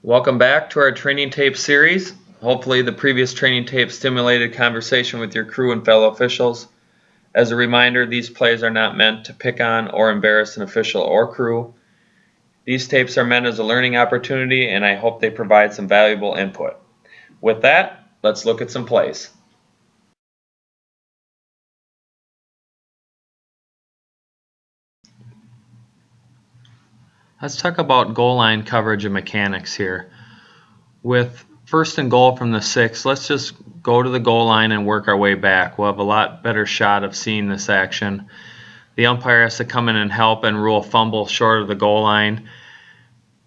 Welcome back to our training tape series. Hopefully the previous training tape stimulated conversation with your crew and fellow officials. As a reminder, these plays are not meant to pick on or embarrass an official or crew. These tapes are meant as a learning opportunity, and I hope they provide some valuable input. With that, let's look at some plays. Let's talk about goal line coverage and mechanics here. With first and goal from the 6, let's just go to the goal line and work our way back. We'll have a lot better shot of seeing this action. The umpire has to come in and help and rule fumble short of the goal line.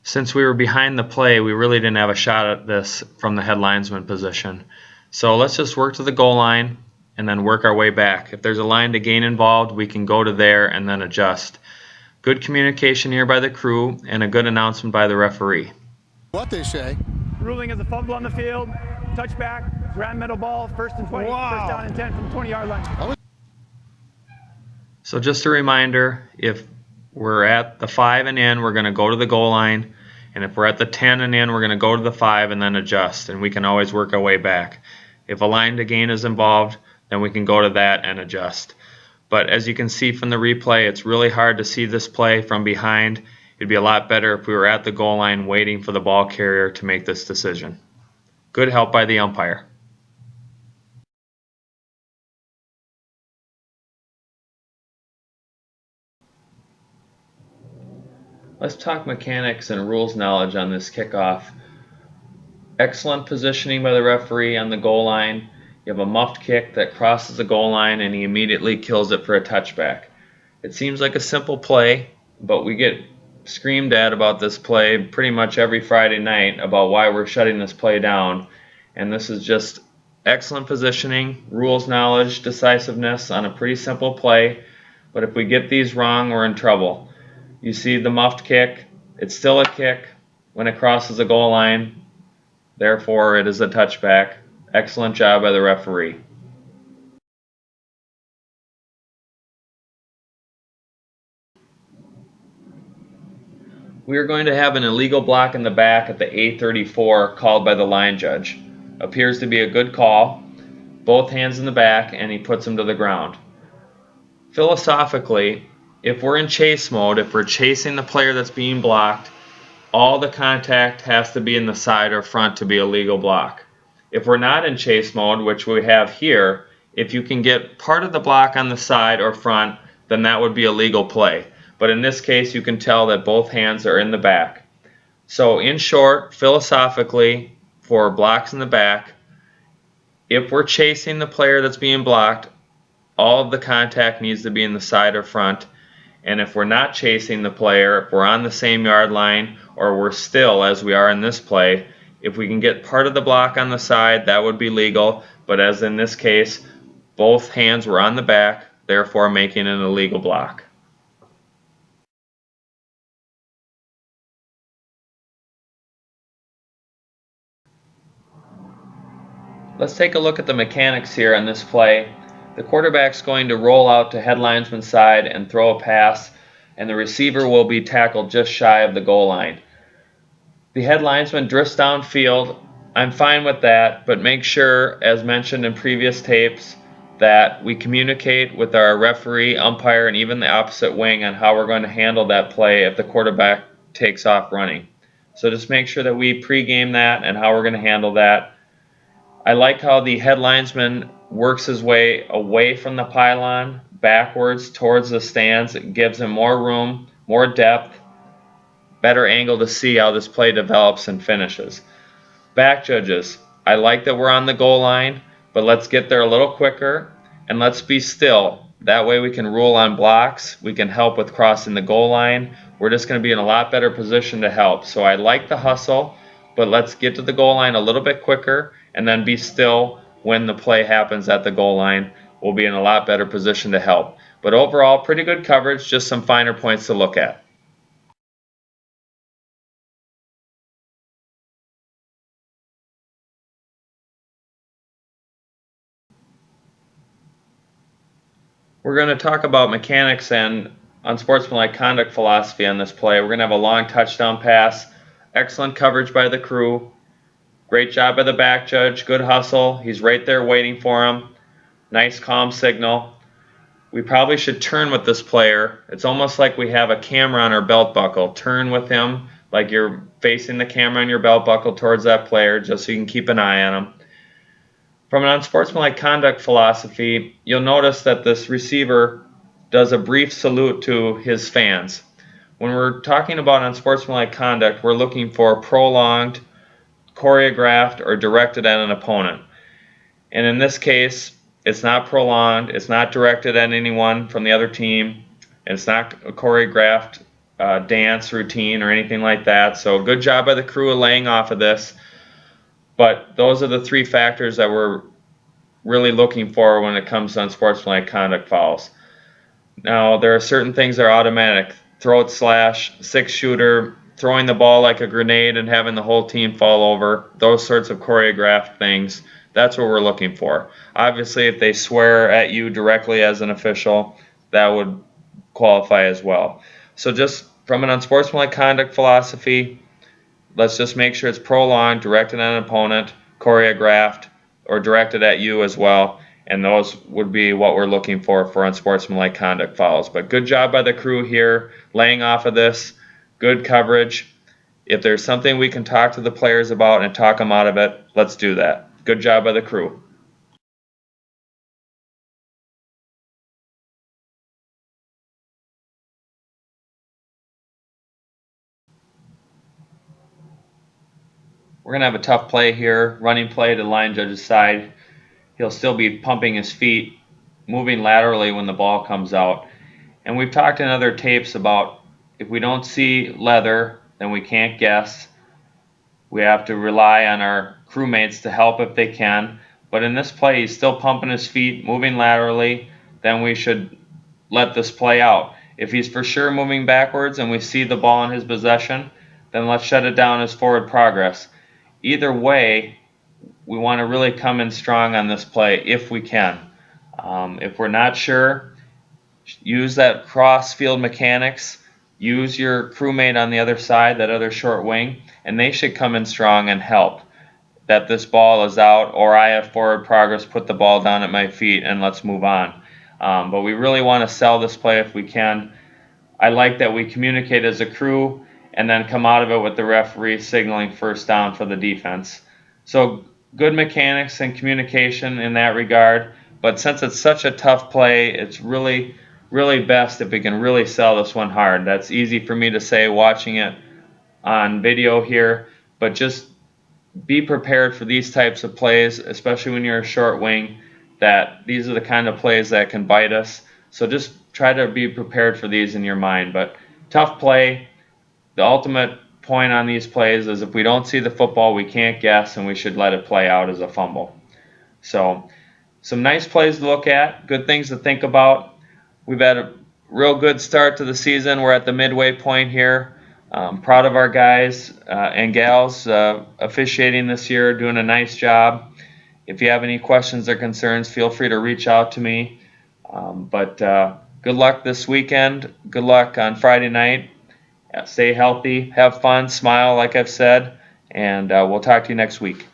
Since we were behind the play, we really didn't have a shot at this from the head linesman position. So let's just work to the goal line and then work our way back. If there's a line to gain involved, we can go to there and then adjust. Good communication here by the crew and a good announcement by the referee. What they say. Ruling is a fumble on the field, touchback, ground metal ball, first and 20, First down and 10 from the 20-yard line. So just a reminder, if we're at the 5 and in, we're going to go to the goal line. And if we're at the 10 and in, we're going to go to the 5 and then adjust. And we can always work our way back. If a line to gain is involved, then we can go to that and adjust. But as you can see from the replay, it's really hard to see this play from behind. It'd be a lot better if we were at the goal line waiting for the ball carrier to make this decision. Good help by the umpire. Let's talk mechanics and rules knowledge on this kickoff. Excellent positioning by the referee on the goal line. You have a muffed kick that crosses the goal line and he immediately kills it for a touchback. It seems like a simple play, but we get screamed at about this play pretty much every Friday night about why we're shutting this play down. And this is just excellent positioning, rules knowledge, decisiveness on a pretty simple play. But if we get these wrong, we're in trouble. You see the muffed kick, it's still a kick when it crosses the goal line. Therefore, it is a touchback. Excellent job by the referee. We are going to have an illegal block in the back at the A34 called by the line judge. Appears to be a good call. Both hands in the back, and he puts them to the ground. Philosophically, if we're in chase mode, if we're chasing the player that's being blocked, all the contact has to be in the side or front to be a legal block. If we're not in chase mode, which we have here, if you can get part of the block on the side or front, then that would be a legal play. But in this case, you can tell that both hands are in the back. So in short, philosophically, for blocks in the back, if we're chasing the player that's being blocked, all of the contact needs to be in the side or front. And if we're not chasing the player, if we're on the same yard line, or we're still, as we are in this play, if we can get part of the block on the side, that would be legal. But as in this case, both hands were on the back, therefore making an illegal block. Let's take a look at the mechanics here on this play. The quarterback's going to roll out to head linesman's side and throw a pass, and the receiver will be tackled just shy of the goal line. The head linesman drifts downfield. I'm fine with that, but make sure, as mentioned in previous tapes, that we communicate with our referee, umpire, and even the opposite wing on how we're going to handle that play if the quarterback takes off running. So just make sure that we pregame that and how we're going to handle that. I like how the head linesman works his way away from the pylon, backwards towards the stands. It gives him more room, more depth, better angle to see how this play develops and finishes. Back judges, I like that we're on the goal line, but let's get there a little quicker and let's be still. That way we can rule on blocks. We can help with crossing the goal line. We're just going to be in a lot better position to help. So I like the hustle, but let's get to the goal line a little bit quicker and then be still when the play happens at the goal line. We'll be in a lot better position to help. But overall, pretty good coverage, just some finer points to look at. We're going to talk about mechanics and unsportsmanlike conduct philosophy on this play. We're going to have a long touchdown pass. Excellent coverage by the crew. Great job by the back judge. Good hustle. He's right there waiting for him. Nice calm signal. We probably should turn with this player. It's almost like we have a camera on our belt buckle. Turn with him like you're facing the camera on your belt buckle towards that player just so you can keep an eye on him. From an unsportsmanlike conduct philosophy, you'll notice that this receiver does a brief salute to his fans. When we're talking about unsportsmanlike conduct, we're looking for prolonged, choreographed, or directed at an opponent. And in this case, it's not prolonged, it's not directed at anyone from the other team, it's not a choreographed dance routine or anything like that. So good job by the crew of laying off of this. But those are the three factors that we're really looking for when it comes to unsportsmanlike conduct fouls. Now, there are certain things that are automatic. Throat slash, six shooter, throwing the ball like a grenade and having the whole team fall over, those sorts of choreographed things, that's what we're looking for. Obviously, if they swear at you directly as an official, that would qualify as well. So just from an unsportsmanlike conduct philosophy, let's just make sure it's prolonged, directed at an opponent, choreographed, or directed at you as well. And those would be what we're looking for unsportsmanlike conduct fouls. But good job by the crew here, laying off of this. Good coverage. If there's something we can talk to the players about and talk them out of it, let's do that. Good job by the crew. We're going to have a tough play here, running play to the line judge's side. He'll still be pumping his feet, moving laterally when the ball comes out. And we've talked in other tapes about if we don't see leather, then we can't guess. We have to rely on our crewmates to help if they can. But in this play, he's still pumping his feet, moving laterally. Then we should let this play out. If he's for sure moving backwards and we see the ball in his possession, then let's shut it down as forward progress. Either way, we want to really come in strong on this play if we can. If we're not sure, use that cross field mechanics. Use your crewmate on the other side, that other short wing, and they should come in strong and help. That this ball is out, or I have forward progress, put the ball down at my feet, and let's move on. But we really want to sell this play if we can. I like that we communicate as a crew and then come out of it with the referee signaling first down for the defense. So good mechanics and communication in that regard. But since it's such a tough play, it's really, really best if we can really sell this one hard. That's easy for me to say watching it on video here, but just be prepared for these types of plays, especially when you're a short wing, that these are the kind of plays that can bite us. So just try to be prepared for these in your mind. But tough play. The ultimate point on these plays is if we don't see the football, we can't guess, and we should let it play out as a fumble. So some nice plays to look at, good things to think about. We've had a real good start to the season. We're at the midway point here. Proud of our guys and gals officiating this year, doing a nice job. If you have any questions or concerns, feel free to reach out to me. But good luck this weekend. Good luck on Friday night. Stay healthy, have fun, smile, like I've said, and we'll talk to you next week.